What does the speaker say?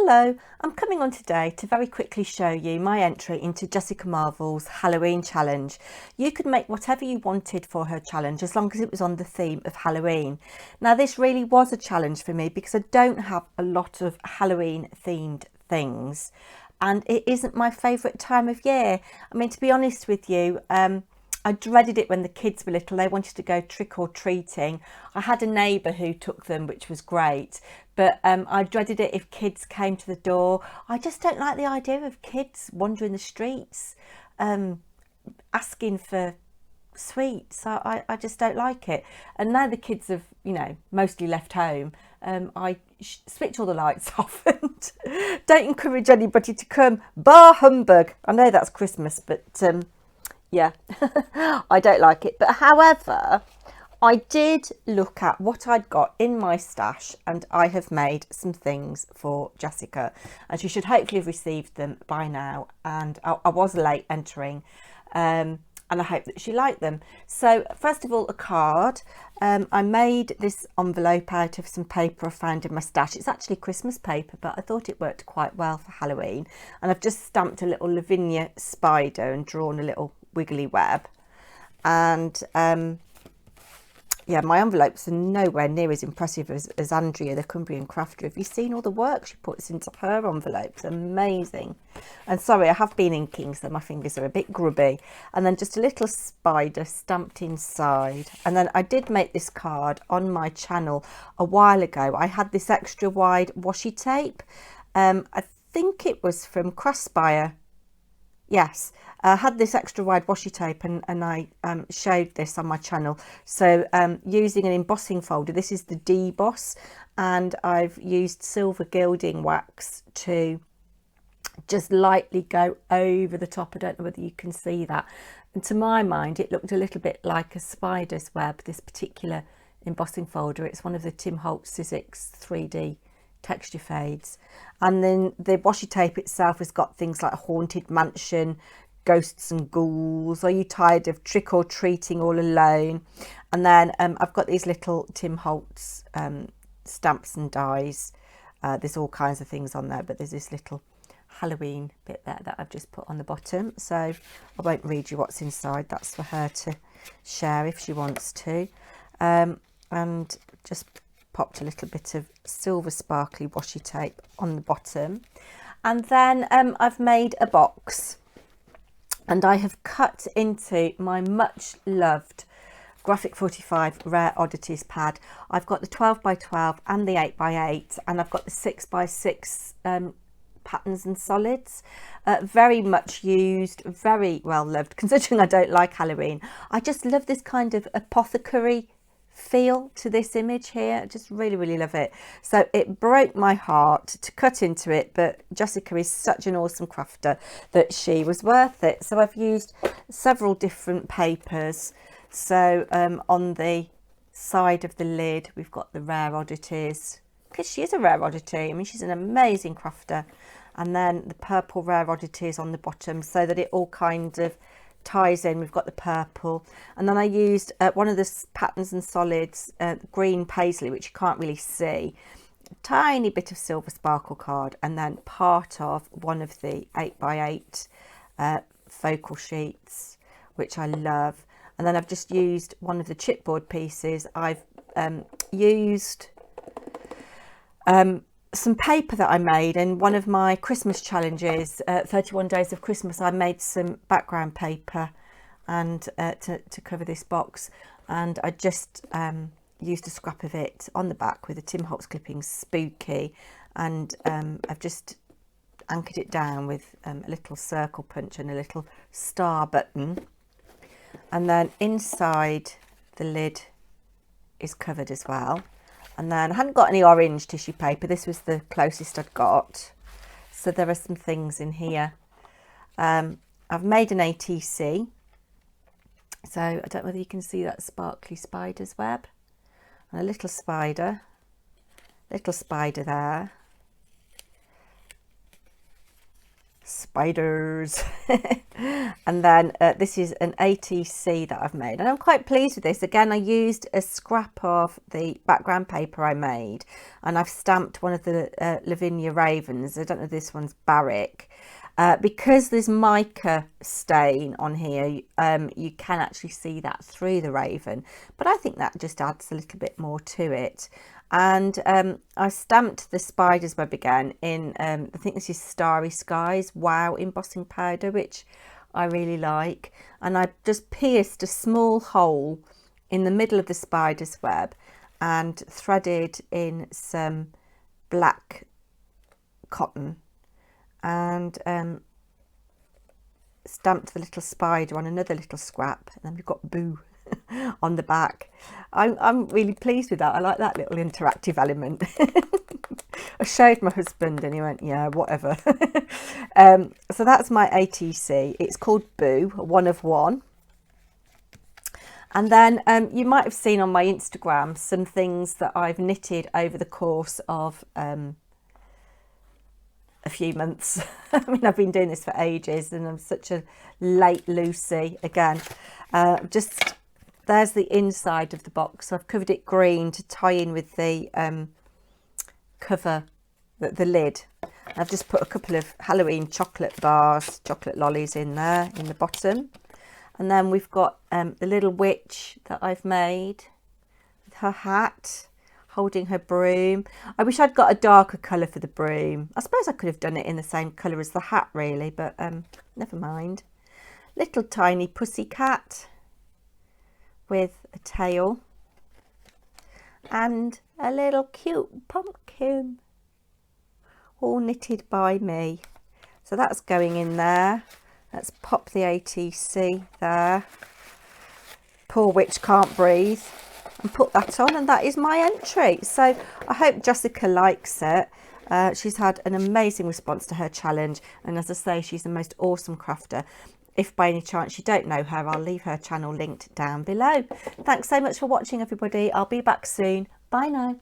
Hello, I'm coming on today to very quickly show you my entry into Jessica Marvel's Halloween challenge. You could make whatever you wanted for her challenge as long as it was on the theme of Halloween. Now this really was a challenge for me because I don't have a lot of Halloween themed things and it isn't my favourite time of year. I mean, to be honest with you, I dreaded it when the kids were little. They wanted to go trick-or-treating. I had a neighbour who took them, which was great, but I dreaded it if kids came to the door. I just don't like the idea of kids wandering the streets asking for sweets. I just don't like it. And now the kids have, you know, mostly left home, I switch all the lights off and don't encourage anybody to come. Bar humbug. I know that's Christmas, but yeah, I don't like it. But however, I did look at what I'd got in my stash and I have made some things for Jessica and she should hopefully have received them by now, and I was late entering and I hope that she liked them. So first of all, a card. I made this envelope out of some paper I found in my stash. It's actually Christmas paper, but I thought it worked quite well for Halloween, and I've just stamped a little Lavinia spider and drawn a little wiggly web. And yeah, my envelopes are nowhere near as impressive as Andrea, the Cumbrian crafter. Have you seen all the work she puts into her envelopes? Amazing. And sorry, I have been inking, so my fingers are a bit grubby. And then just a little spider stamped inside. And then I did make this card on my channel a while ago. I had this extra wide washi tape. I think it was from Crossbuyer. Yes, I had this extra wide washi tape and I showed this on my channel. So using an embossing folder, this is the deboss, and I've used silver gilding wax to just lightly go over the top. I don't know whether you can see that. And to my mind, it looked a little bit like a spider's web, this particular embossing folder. It's one of the Tim Holtz Sizzix 3D texture fades. And then the washi tape itself has got things like haunted mansion, ghosts and ghouls, are you tired of trick-or-treating all alone? And then I've got these little Tim Holtz stamps and dies. There's all kinds of things on there, but there's this little Halloween bit there that I've just put on the bottom, so I won't read you what's inside. That's for her to share if she wants to. And just popped a little bit of silver sparkly washi tape on the bottom, and then I've made a box, and I have cut into my much loved Graphic 45 Rare Oddities pad. I've got the 12x12 and the 8x8, and I've got the 6x6 patterns and solids. Very much used, very well loved, considering I don't like Halloween. I just love this kind of apothecary feel to this image here. I just really love it. So it broke my heart to cut into it, but Jessica is such an awesome crafter that she was worth it. So I've used several different papers. So on the side of the lid we've got the Rare Oddities, because she is a rare oddity. I mean, she's an amazing crafter. And then the purple Rare Oddities on the bottom, so that it all kind of ties in. We've got the purple, and then I used one of the patterns and solids, green paisley, which you can't really see, a tiny bit of silver sparkle card, and then part of one of the 8x8 focal sheets, which I love. And then I've just used one of the chipboard pieces. I've used some paper that I made in one of my Christmas challenges, 31 Days of Christmas. I made some background paper and to cover this box, and I just used a scrap of it on the back with a Tim Holtz clippings spooky, and I've just anchored it down with a little circle punch and a little star button, and then inside the lid is covered as well. And then I hadn't got any orange tissue paper. This was the closest I'd got. So there are some things in here. I've made an ATC. So I don't know whether you can see that sparkly spider's web. And a little spider there. spiders. And then this is an ATC that I've made, and I'm quite pleased with this. Again, I used a scrap of the background paper I made, and I've stamped one of the Lavinia ravens. I don't know if this one's Barrick. Because there's mica stain on here, you can actually see that through the raven, but I think that just adds a little bit more to it. And I stamped the spider's web again in, I think this is Starry Skies Wow embossing powder, which I really like. And I just pierced a small hole in the middle of the spider's web and threaded in some black cotton and stamped the little spider on another little scrap, and then we've got Boo on the back. I'm really pleased with that. I like that little interactive element. I showed my husband and he went, yeah, whatever. So that's my ATC. It's called Boo, one of one. And then you might have seen on my Instagram some things that I've knitted over the course of a few months. I mean, I've been doing this for ages and I'm such a late Lucy. Again, just there's the inside of the box. So I've covered it green to tie in with the cover, the lid. I've just put a couple of Halloween chocolate bars, chocolate lollies in there in the bottom. And then we've got the little witch that I've made with her hat, holding her broom. I wish I'd got a darker colour for the broom. I suppose I could have done it in the same colour as the hat really, but never mind. Little tiny pussycat with a tail and a little cute pumpkin, all knitted by me. So that's going in there. Let's pop the ATC there. Poor witch can't breathe. And put that on, and that is my entry. So I hope Jessica likes it. She's had an amazing response to her challenge, and as I say, she's the most awesome crafter. If by any chance you don't know her, I'll leave her channel linked down below. Thanks so much for watching, everybody. I'll be back soon. Bye now.